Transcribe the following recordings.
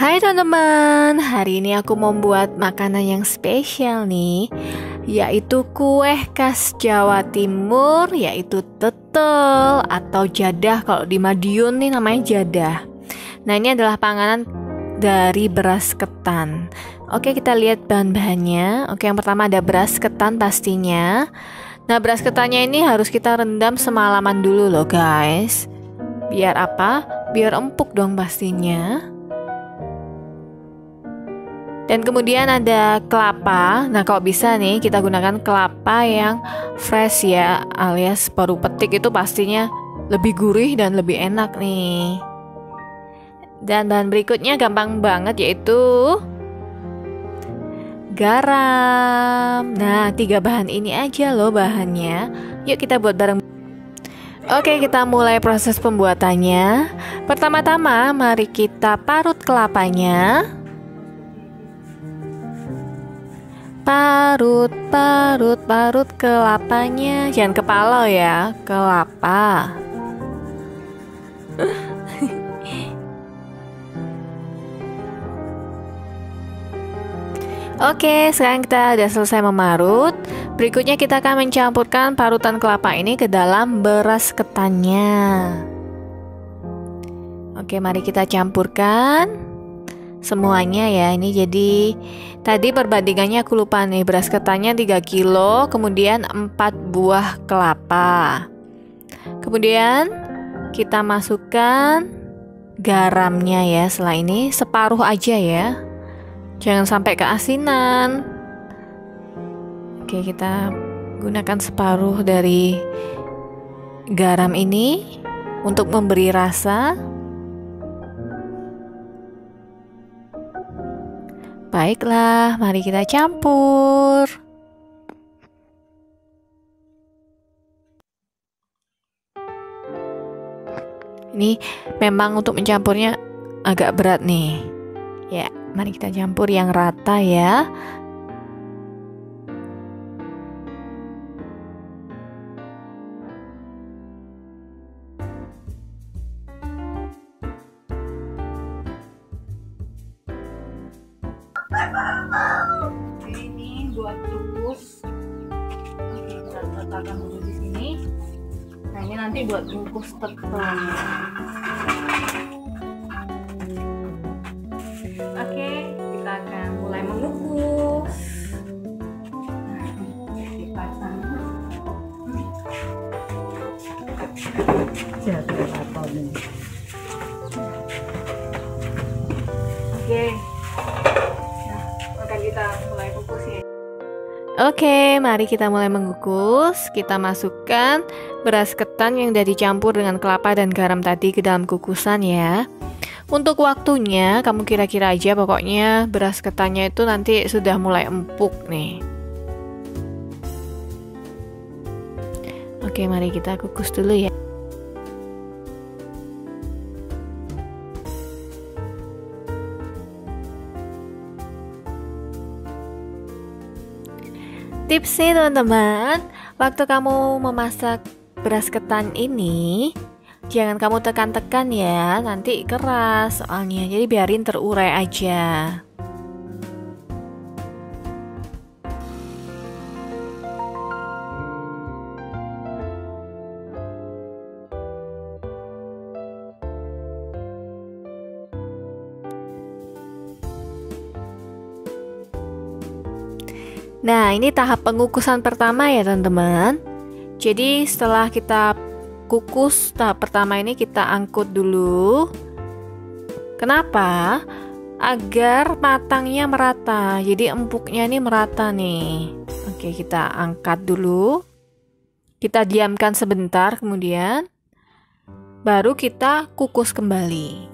Hai teman-teman, hari ini aku mau buat makanan yang spesial nih, yaitu kue khas Jawa Timur, yaitu tetel atau jadah. Kalau di Madiun nih namanya jadah. Nah, ini adalah panganan dari beras ketan. Oke, kita lihat bahan-bahannya. Oke, yang pertama ada beras ketan pastinya. Nah, beras ketannya ini harus kita rendam semalaman dulu loh guys. Biar apa? Biar empuk dong pastinya. Dan kemudian ada kelapa. Nah, kalau bisa nih kita gunakan kelapa yang fresh ya, alias baru petik, itu pastinya lebih gurih dan lebih enak nih. Dan bahan berikutnya gampang banget, yaitu garam. Nah, 3 bahan ini aja loh bahannya. Yuk kita buat bareng. Oke, kita mulai proses pembuatannya. Pertama-tama mari kita parut kelapanya. Parut kelapanya. Jangan kepala ya, kelapa. Oke, sekarang kita udah selesai memarut. Berikutnya kita akan mencampurkan parutan kelapa ini ke dalam beras ketannya. Oke, mari kita campurkan semuanya ya. Ini jadi tadi perbandingannya aku lupa nih. Beras ketannya 3 kilo, kemudian 4 buah kelapa. Kemudian kita masukkan garamnya ya. Setelah ini separuh aja ya. Jangan sampai keasinan. Oke, kita gunakan separuh dari garam ini untuk memberi rasa. Baiklah, mari kita campur. Ini memang untuk mencampurnya agak berat nih. Ya, mari kita campur yang rata ya. Ini buat bungkus. Oke, kita letakkan dulu di sini. Nah, ini nanti buat bungkus tetelnya. Oke, kita akan mulai mengukus. Dipasang. Jadi apa nih? Oke. Kita mulai kukus ya. Oke, mari kita mulai mengukus. Kita masukkan beras ketan yang sudah dicampur dengan kelapa dan garam tadi ke dalam kukusan ya. Untuk waktunya kamu kira-kira aja, pokoknya beras ketannya itu nanti sudah mulai empuk nih. Oke, mari kita kukus dulu ya. Tips nih teman-teman, waktu kamu memasak beras ketan ini, jangan kamu tekan-tekan ya, nanti keras soalnya, jadi biarin terurai aja. Nah, ini tahap pengukusan pertama ya teman-teman. Jadi setelah kita kukus tahap pertama ini, kita angkut dulu. Kenapa? Agar matangnya merata. Jadi empuknya ini merata nih. Oke, kita angkat dulu. Kita diamkan sebentar, kemudian baru kita kukus kembali.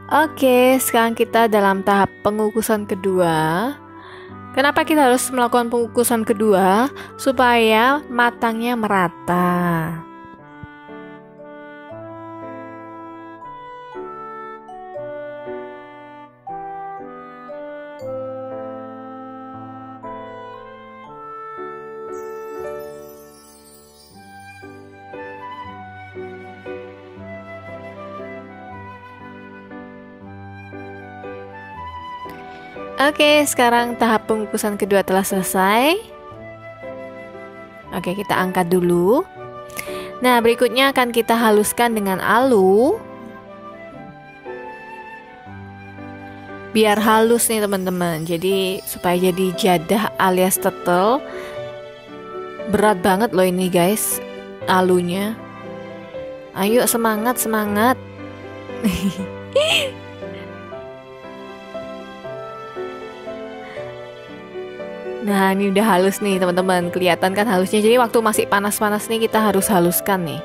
Oke, sekarang kita dalam tahap pengukusan kedua. Kenapa kita harus melakukan pengukusan kedua? Supaya matangnya merata. Oke, sekarang tahap pengukusan kedua telah selesai. Oke, kita angkat dulu. Nah, berikutnya akan kita haluskan dengan alu. Biar halus nih teman-teman. Jadi supaya jadi jadah alias tetel. Berat banget loh ini guys, alunya. Ayo semangat, semangat. Nah, ini udah halus nih teman-teman. Kelihatan kan halusnya. Jadi waktu masih panas-panas nih kita harus haluskan nih.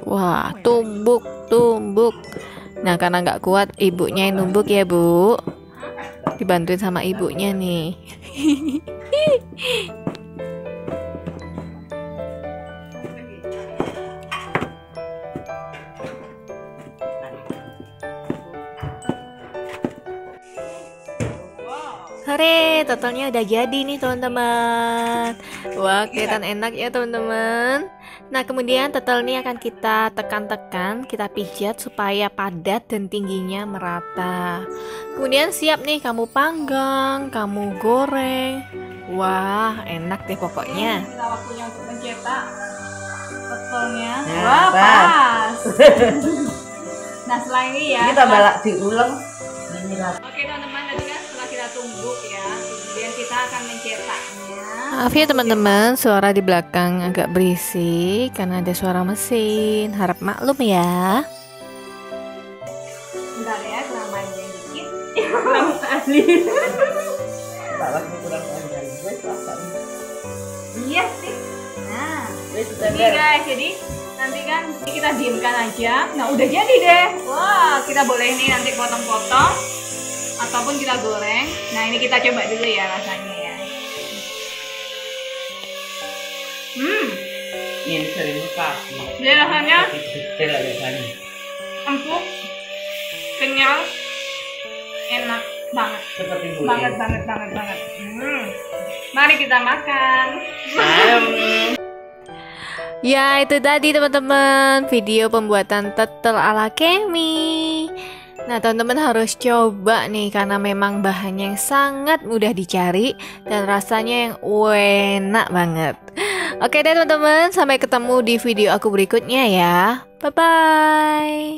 Wah, tumbuk, tumbuk. Nah, karena nggak kuat, ibunya yang numbuk ya, Bu. Dibantuin sama ibunya nih. Hore, totalnya udah jadi nih teman-teman. Wah, kelihatan enak ya teman-teman. Nah, kemudian total ini akan kita tekan-tekan, kita pijat supaya padat dan tingginya merata. Kemudian siap nih kamu panggang, kamu goreng. Wah, enak deh pokoknya. Kita waktunya untuk mencetak totalnya. Nah, wah, pas. Nah, setelah ini ya. Kita balak diulang. Oke teman-teman, tadi kan setelah kita tumbuk ya, kemudian kita akan mencetaknya. Maaf ya teman-teman, suara di belakang agak berisik karena ada suara mesin. Harap maklum ya. Bentar ya, kurang panjang dikit. Kurang asli. Tak lagi kurang panjang. Wes pasang. Iya sih. Nah, Wes ini guys, jadi nanti kan kita diamkan aja. Nah, udah jadi deh. Wah, kita boleh nih nanti potong-potong ataupun kita goreng. Nah, ini kita coba dulu ya rasanya ya. Ini sering kasih. Jadi rasanya Detail aja kan. empuk, kenyal, enak banget. Seperti buding. Banget. Mari kita makan. Ya, itu tadi teman-teman video pembuatan tetel ala Kemi. Nah, teman-teman harus coba nih karena memang bahannya yang sangat mudah dicari dan rasanya yang enak banget. Oke deh teman-teman, sampai ketemu di video aku berikutnya ya. Bye-bye.